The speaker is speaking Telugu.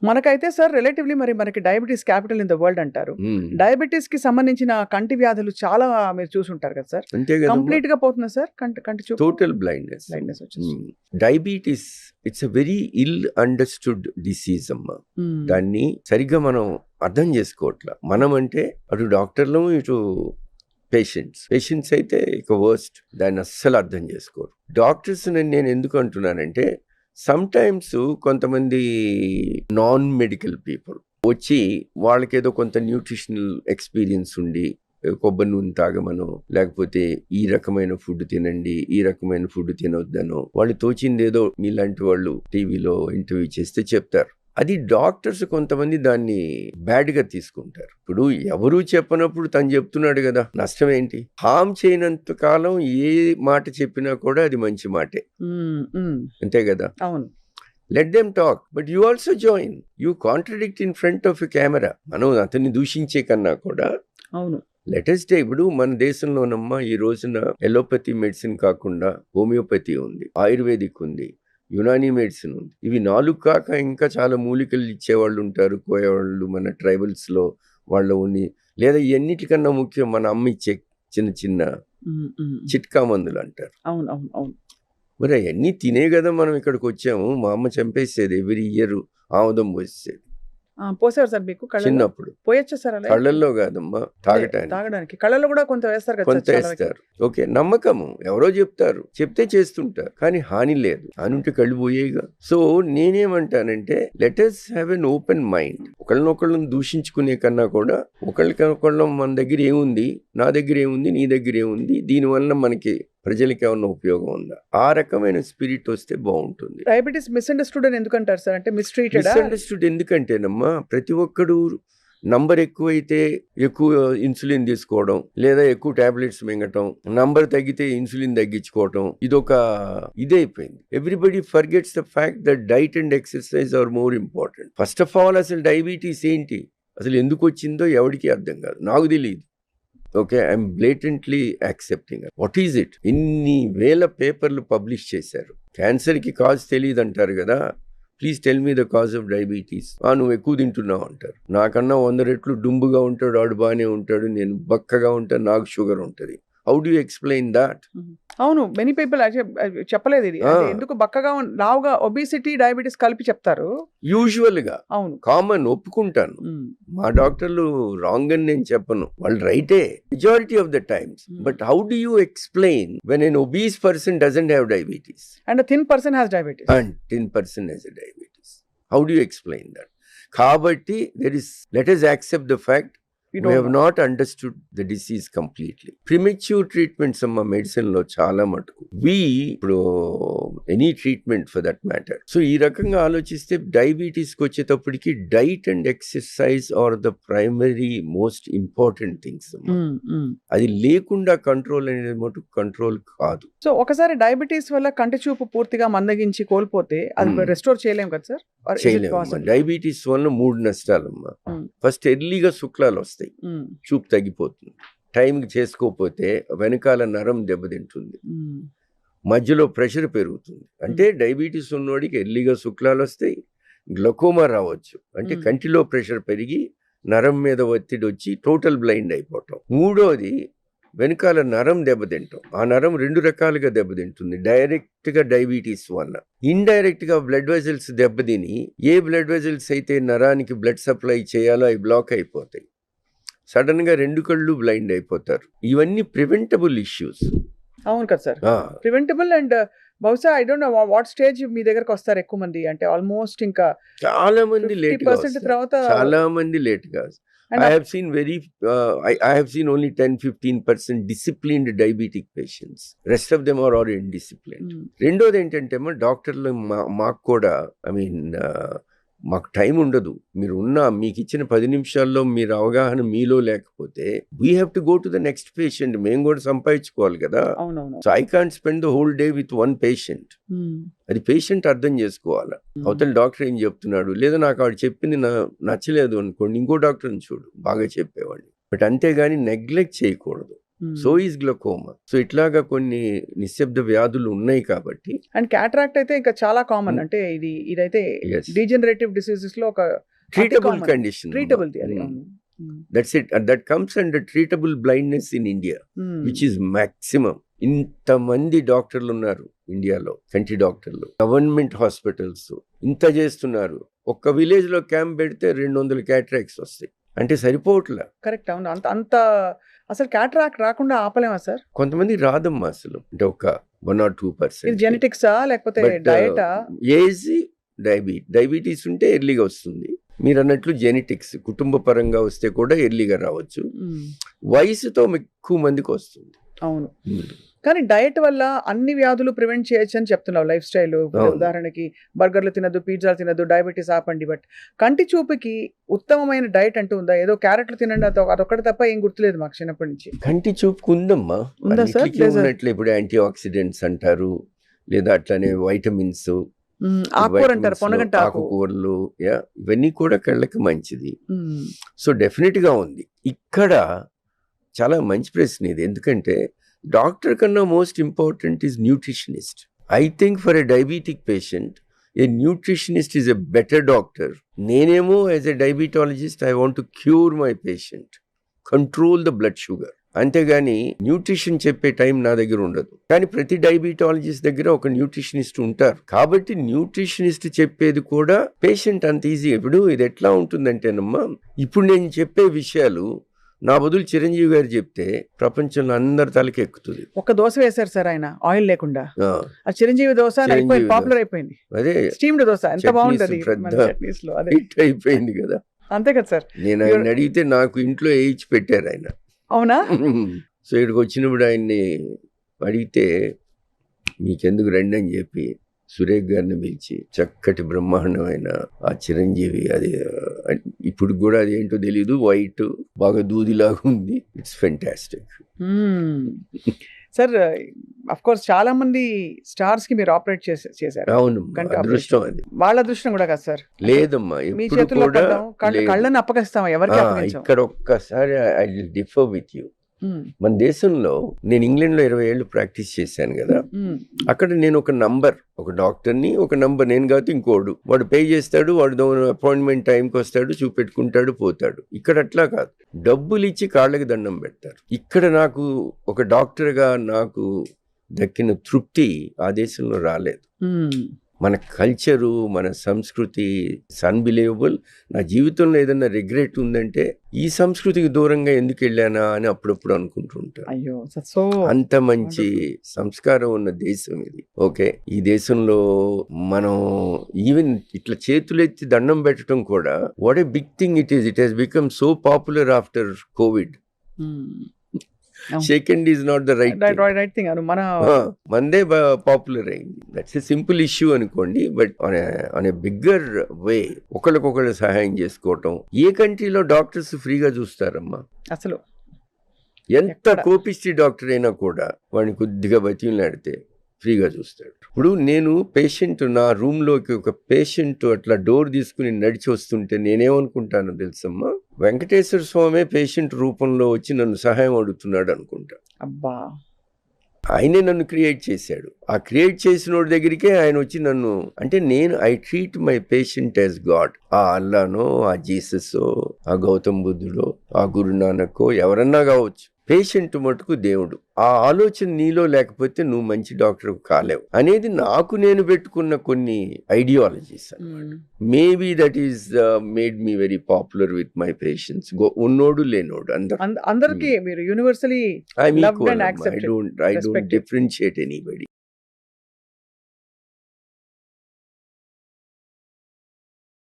మనకైతే సార్ రిలేటివ్లీ మరి మనకి diabetes capital in the world అంటారు. డయాబెటీస్ కి సంబంధించిన కంటి వ్యాధులు చాలా మీరు చూసుంటారు కదా సార్. అంతే కదా, కంప్లీట్ గా పోతుందా సార్ కంటి చూపు? Total blindness. వచ్చేసి diabetes it's a very ill understood disease అమ్మా. దాన్ని సరిగ్గా మనం అర్థం చేసుకోవట్లా. మనం అంటే అటు డాక్టర్లు ఇటు పేషెంట్స్ అయితే ఇక వర్స్ట్, దాన్ని అస్సలు అర్థం చేసుకోరు. డాక్టర్స్ నేను ఎందుకు అంటున్నానంటే, సమ్ టైమ్స్ కొంతమంది నాన్ మెడికల్ పీపుల్ వచ్చి వాళ్ళకేదో కొంత న్యూట్రిషనల్ ఎక్స్పీరియన్స్ ఉండి కొబ్బరి నూనె తాగమనో, లేకపోతే ఈ రకమైన ఫుడ్ తినండి, ఈ రకమైన ఫుడ్ తినొద్దనో, వాళ్ళు తోచిందేదో మీలాంటి వాళ్ళు టీవీలో ఇంటర్వ్యూ చేస్తే చెప్తారు. అది డాక్టర్స్ కొంతమంది దాన్ని బ్యాడ్ గా తీసుకుంటారు. ఇప్పుడు ఎవరూ చెప్పనప్పుడు తను చెప్తున్నాడు కదా, నష్టం ఏంటి? హామ్ చేయనంత కాలం ఏ మాట చెప్పినా కూడా అది మంచి మాటే, అంతే కదా. అవును. Let them talk, but you also join. You contradict in front of a camera. మనం అతన్ని దూషించే కన్నా కూడా అవును, లేటెస్ట్ ఇప్పుడు మన దేశంలోనమ్మా ఈ రోజున ఎలోపతి మెడిసిన్ కాకుండా హోమియోపతి ఉంది, ఆయుర్వేదిక్ ఉంది, యునానీ మెడిసిన్ ఉంది. ఇవి 4 కాక ఇంకా చాలా మూలికలు ఇచ్చేవాళ్ళు ఉంటారు, కోయేవాళ్ళు మన ట్రైబల్స్లో వాళ్ళ ఉన్ని. లేదా ఇవన్నిటికన్నా ముఖ్యం మన అమ్మ ఇచ్చే చిన్న చిన్న చిట్కా మందులు అంటారు. అవును అవును అవును. మరి అవన్నీ తినే కదా మనం ఇక్కడికి వచ్చాము. మా అమ్మ చంపేసేది ఎవ్రీ ఇయర్, ఆముదం పోసేది పోసారు సార్ మీకు చిన్నప్పుడు. పోయొచ్చా సార్? కళ్ళల్లో కాదమ్మా, తాగడానికి కళ్ళల్లో కూడా కొంత వేస్తారు కదా, కొంత వేస్తారు. ఓకే, నమ్మకము, ఎవరో చెప్తారు, చెప్తే చేస్తుంటారు, కానీ హాని లేదు. హాని ఉంటే కళ్ళు పోయేగా. సో నేనేమంటానంటే, let us have an open mind. ఒకళ్ళనొకళ్ళని దూషించుకునే కన్నా కూడా ఒకళ్ళం మన దగ్గర ఏముంది, నా దగ్గర ఏముంది, నీ దగ్గర ఏముంది, దీనివల్ల మనకి ప్రజలకి ఏమన్నా ఉపయోగం ఉందా, ఆ రకమైన స్పిరిట్ వస్తే బాగుంటుంది. డయాబెటీస్ మిస్అండర్స్టూడ్ అని ఎందుకంటారు సార్? అంటే మిస్అండర్స్టూడ్ ఎందుకంటేనమ్మా, ప్రతి ఒక్కడు నంబర్ ఎక్కువైతే ఎక్కువ ఇన్సులిన్ తీసుకోవడం, లేదా ఎక్కువ టాబ్లెట్స్ మింగటం, నంబర్ తగ్గితే ఇన్సులిన్ తగ్గించుకోవటం, ఇదొక ఇదైపోయింది. Everybody forgets the fact that diet and exercise are more important. First of all అసలు డయాబెటీస్ ఏంటి, అసలు ఎందుకు వచ్చిందో ఎవరికి అర్థం కాదు, నాకు తెలియదు. Okay, I'm blatantly accepting. What is it? ఇన్ని వేల పేపర్లు పబ్లిష్ చేశారు. క్యాన్సర్కి కాజ్ తెలియదు అంటారు కదా, please tell me the cause of diabetes. నువ్వు ఎక్కువ తింటున్నావు అంటారు. నాకన్నా 100 రెట్లు డుంబుగా ఉంటాడు, ఆడు బాగానే ఉంటాడు, నేను బక్కగా ఉంటాను, నాకు షుగర్ ఉంటుంది. How do you explain that? అవును, మెనీ పీపుల్ చెప్పలేదు ఇది. ఎందుకు బక్కగా లావుగా ఒబిసిటీ డయాబెటీస్ కలిపి చెప్తారు యూజువల్ గా. అవును, కామన్, ఒప్పుకుంటాను. మా డాక్టర్లు రాంగ్ అని నేను చెప్పను, వాళ్ళు రైటే majority of the times. But how do you explain when an obese person doesn't have diabetes and thin person has diabetes and 10% has diabetes? How do you explain that? కాబట్టి let us accept the fact we have not understood the disease completely. Premature treatments అమ్మ మెడిసిన్ లో చాలా మటుకు ఇప్పుడు any treatment for that matter. So ఈ రకంగా ఆలోచిస్తే డయాబెటీస్ కి వచ్చేటప్పటికి diet and exercise are the primary most important things. అది లేకుండా కంట్రోల్ అనేది మటుకు కంట్రోల్ కాదు. సో ఒకసారి డయాబెటీస్ వల్ల కంటి చూపు పూర్తిగా మందగించి కోల్పోతే అది రెస్టోర్ చేయలేము కదా సార్? చేయలేము. డయాబెటీస్ వల్ల 3 నష్టాలమ్మా. ఫస్ట్, ఎర్లీగా శుక్లాలు వస్తాయి, చూపు తగ్గిపోతుంది. టైంకి చేసుకోకపోతే వెనకాల నరం దెబ్బతింటుంది, మధ్యలో ప్రెషర్ పెరుగుతుంది. అంటే డయాబెటీస్ ఉన్నోడికి ఎర్లీగా శుక్లాలు వస్తాయి, గ్లకోమా రావచ్చు, అంటే కంటిలో ప్రెషర్ పెరిగి నరం మీద ఒత్తిడి వచ్చి టోటల్ బ్లైండ్ అయిపోవటం. మూడోది, వెనకాల నరం దెబ్బతింటాం. ఆ నరం 2 రకాలుగా దెబ్బతింటుంది. డైరెక్ట్ గా డయాబెటీస్ వల్ల, ఇండైరెక్ట్ గా బ్లడ్ వెజల్స్ దెబ్బతిని, ఏ బ్లడ్ వెజల్స్ అయితే నరానికి బ్లడ్ సప్లై చేయాలో అవి బ్లాక్ అయిపోతాయి. సడన్ గా 2 కళ్ళు బ్లైండ్ అయిపోతారు. ఇవన్నీ ప్రివెంటబుల్ ఇష్యూస్. అవును కదా సార్, ప్రివెంటబుల్. అండ్ బహుశా I don't know what stage మీ దగ్గరకు వస్తారు ఎక్కువ మంది, అంటే ఆల్మోస్ట్ ఇంకా చాలా మంది లేట్ గా, తర్వాత చాలా మంది లేట్ గా. I have seen only 10-15% disciplined diabetic patients. Rest of them are all indisciplined. రెండోది ఏంటంటే డాక్టర్లు మాకు కూడా మాకు టైం ఉండదు. మీకు ఇచ్చిన 10 నిమిషాల్లో మీరు అవగాహన మీలో లేకపోతే we have to go to the next patient. మేము కూడా సంపాదించుకోవాలి కదా. So I can't spend the whole day with 1 patient. అది పేషెంట్ అర్థం చేసుకోవాలి. అవతల డాక్టర్ ఏం చెప్తున్నాడు, లేదా నాకు ఆవిడ చెప్పింది నచ్చలేదు అనుకోండి, ఇంకో డాక్టర్ని చూడు, బాగా చెప్పేవాడిని. బట్ అంతేగాని నెగ్లెక్ట్ చేయకూడదు. So is glaucoma. సో ఇట్లాగా కొన్ని నిశ్శబ్ద వ్యాధులు ఉన్నాయి కాబట్టి. అండ్ క్యాటరాక్ట్ అయితే ఇంకా చాలా కామన్. అంటే ఇదైతే డీజనరేటివ్ డిసీజెస్ లో ఒక treatable condition. Treatable. That's it. That comes under treatable blindness in India, which is maximum. ఇంతమంది డాక్టర్లు ఉన్నారు ఇండియాలో, కంటి డాక్టర్లు, గవర్నమెంట్ హాస్పిటల్స్ ఇంత చేస్తున్నారు. ఒక్క విలేజ్ లో క్యాంప్ పెడితే 200 క్యాటరాక్ట్స్ వస్తాయి. అంటే సరిపోవట్లా. కరెక్ట్. అవును. అంత అసలు క్యాటరాక్ట్ రాకుండా ఆపలేమా సార్? కొంతమంది రాదమ్మా అసలు. అంటే ఒక 1 or 2%. జెనెటిక్సా లేకపోతే డయటా? ఏజ్ డయాబెటీస్ ఉంటే ఎర్లీగా వస్తుంది. మీరు అన్నట్లు జెనెటిక్స్ కుటుంబ పరంగా వస్తే కూడా ఎర్లీగా రావచ్చు. వయసుతో ఎక్కువ మందికి వస్తుంది. అవును. కానీ డయట్ వల్ల అన్ని వ్యాధులు ప్రివెంట్ చేయొచ్చు అని చెప్తున్నావు. లైఫ్ స్టైల్ ఉదాహరణకి బర్గర్లు తినద్దు, పిజ్జాలు తినద్దు, డయాబెటీస్ ఆపండి. బట్ కంటి చూపుకి ఉత్తమమైన డయట్ అంటూ ఉందా? ఏదో క్యారెట్లు తినండి అదొక్కటి తప్ప ఏం గుర్తులేదు మాకు చిన్నప్పటి నుంచి. కంటి చూపుకు ఉందమ్మా. ఉన్నట్లు ఇప్పుడు యాంటీ ఆక్సిడెంట్స్ అంటారు, లేదా అట్లానే వైటమిన్స్, ఆకుకూర అంటారు, పొనగంట ఆకుకూరలు, ఇవన్నీ కూడా కళ్ళకి మంచిది. సో డెఫినెట్ గా ఉంది. ఇక్కడ చాలా మంచి ప్రశ్న ఇది. ఎందుకంటే డాక్టర్ కన్నా most important is nutritionist. I think for a diabetic patient a nutritionist is a better doctor. నేనేమో as a diabetologist I want to cure my patient, control the blood sugar. అంతేగాని న్యూట్రిషన్ చెప్పే టైం నా దగ్గర ఉండదు. కానీ ప్రతి డయాబెటాలజిస్ట్ దగ్గర ఒక న్యూట్రిషనిస్ట్ ఉంటారు. కాబట్టి న్యూట్రిషనిస్ట్ చెప్పేది కూడా పేషెంట్ అంత ఈజీ. ఇప్పుడు ఇది ఎట్లా ఉంటుందంటేనమ్మా, ఇప్పుడు నేను చెప్పే విషయాలు నా బదులు చిరంజీవి గారు చెప్తే ప్రపంచంలో అందరి తలకి ఎక్కుతుంది. ఒక దోశ వేశారు సార్ ఆయన ఆయిల్ లేకుండా. ఆ చిరంజీవి దోశ పాపులర్ అయిపోయింది. అదే స్టీమ్డ్ దోశ ఎంత బాగుంటది, అయిపోయింది కదా. అంతే కదా సార్. నేను ఆయన అడిగితే నాకు ఇంట్లో వేయించి పెట్టారు ఆయన. అవునా? సో ఇక్కడికి వచ్చినప్పుడు ఆయన్ని అడిగితే మీకెందుకు రండి అని చెప్పి సురేఖ్ గారిని పిలిచి చక్కటి బ్రహ్మాండమైన ఆ చిరంజీవి, అది ఇప్పుడు కూడా అది ఏంటో తెలీదు, వైట్ బాగా దూదిలాగా ఉంది. It's fantastic. Sir of course చాలా మంది స్టార్స్ కి మీరు ఆపరేట్ చేశారు. అవును, అదృష్టం అది. వాళ్ళ అదృష్టం కూడా కదా సార్? లేదమ్మా, మీ చేతుల్లో కళ్ళని అప్పగిస్తాం ఎవరికి? ఇక్కడ ఒక్కసారి I will differ with you. మన దేశంలో నేను ఇంగ్లాండ్ లో 20 ఏళ్ళు ప్రాక్టీస్ చేశాను కదా. అక్కడ నేను ఒక నంబర్, ఒక డాక్టర్ని, ఒక నంబర్ నేను కాదు ఇంకోడు, వాడు పే చేస్తాడు, వాడు అపాయింట్మెంట్ టైంకి వస్తాడు, చూపెట్టుకుంటాడు, పోతాడు. ఇక్కడ అట్లా కాదు, డబ్బులు ఇచ్చి కాళ్ళకి దండం పెడతారు. ఇక్కడ నాకు ఒక డాక్టర్గా నాకు దక్కిన తృప్తి ఆ దేశంలో రాలేదు. మన కల్చరు, మన సంస్కృతి అన్బిలీవబుల్. నా జీవితంలో ఏదైనా రిగ్రెట్ ఉందంటే ఈ సంస్కృతికి దూరంగా ఎందుకు వెళ్ళానా అని అప్పుడప్పుడు అనుకుంటుంటా. అంత మంచి సంస్కారం ఉన్న దేశం ఇది. ఓకే, ఈ దేశంలో మనం ఈవెన్ ఇట్లా చేతులెత్తి దండం పెట్టడం కూడా what a big thing it is. It has become so popular after covid. Second is not the right thing. మందే పాపులర్ అయింది. దట్స్ ఎ సింపుల్ ఇష్యూ అనుకోండి. But on a bigger way ఒకళ్ళకొకళ్ళు సహాయం చేసుకోవటం. ఏ కంట్రీలో డాక్టర్స్ ఫ్రీగా చూస్తారమ్మా? అసలు ఎంత కోపిస్టి డాక్టర్ అయినా కూడా వాడిని కొద్దిగా బతిలాడితే ఫ్రీగా చూస్తాడు. ఇప్పుడు నేను పేషెంట్, నా రూమ్ లోకి ఒక పేషెంట్ అట్లా డోర్ తీసుకుని నడిచి వస్తుంటే నేనేమనుకుంటానో తెలుసమ్మా, వెంకటేశ్వర స్వామి పేషెంట్ రూపంలో వచ్చి నన్ను సహాయం అడుగుతున్నాడు అనుకుంటా. అబ్బా, ఆయనే నన్ను క్రియేట్ చేశాడు. ఆ క్రియేట్ చేసిన దగ్గరికే ఆయన వచ్చి నన్ను, అంటే నేను I treat my patient as God. ఆ అల్లానో, ఆ జీసస్, ఆ గౌతమ్ బుద్ధుడో, ఆ గురునానకో ఎవరన్నా కావచ్చు, పేషెంట్ మటుకు దేవుడు. ఆ ఆలోచన నీలో లేకపోతే నువ్వు మంచి డాక్టర్ కాలేవు అనేది నాకు నేను పెట్టుకున్న కొన్ని ideologies. Maybe that is made me very popular with my patients. ఉన్నోడు లేనోడు అందరికి మీరు universally I don't differentiate anybody.